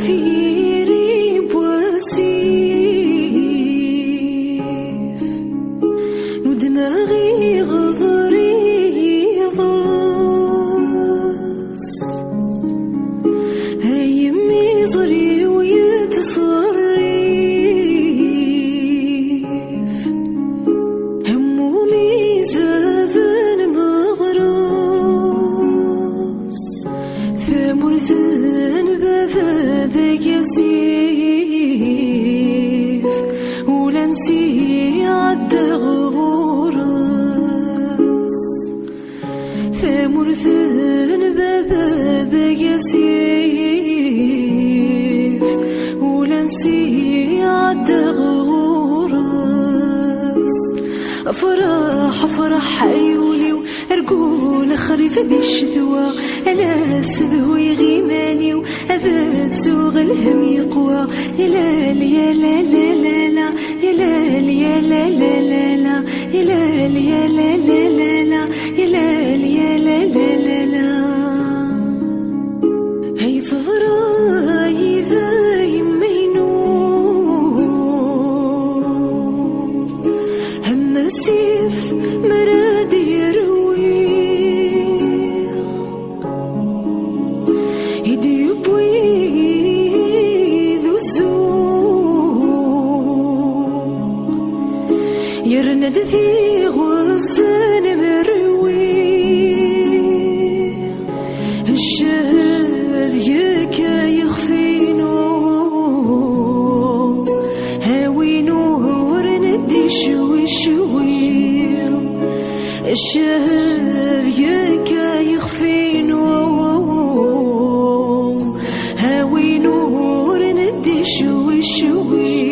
ضفيري بواسيف ودماغي غضري ضاس هيمي ضري ويتصرف همومي زافن مغراس فمرثن بفذاك يسيف ولا نسي عالدغ غراس فمرثن بفذاك يسيف ولا نسي عالدغ غراس أفرح أفرح عيولي وأرقول خريف ذي الشذوى ألا سذوي غيماني وأذات سوغ الهم يقوى يلال يا لا لا لا لا يلال يا لا لا لا لا يلال يا لا لا لا لا يلال يا لا لا لا لا هي فضراي ذا يمينو هم سيف مراد يروي يدي بوي ذو الزوق يرند ذي غزان مروي الشهد يكا يخفينو هاوي نور ندي شوي شوي الشهد يكا يخفينو هاوي نور ندي شوي شوي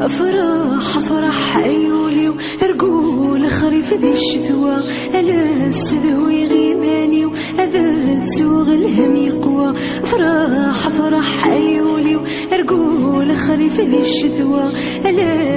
أفرح أفرح عيولي وأرقول خريف ذي الشذوى ألا سذوي غيماني وأذات سوغ الهم يقوى أفرح أفرح عيولي وأرقول خريف ذي الشذوى ألا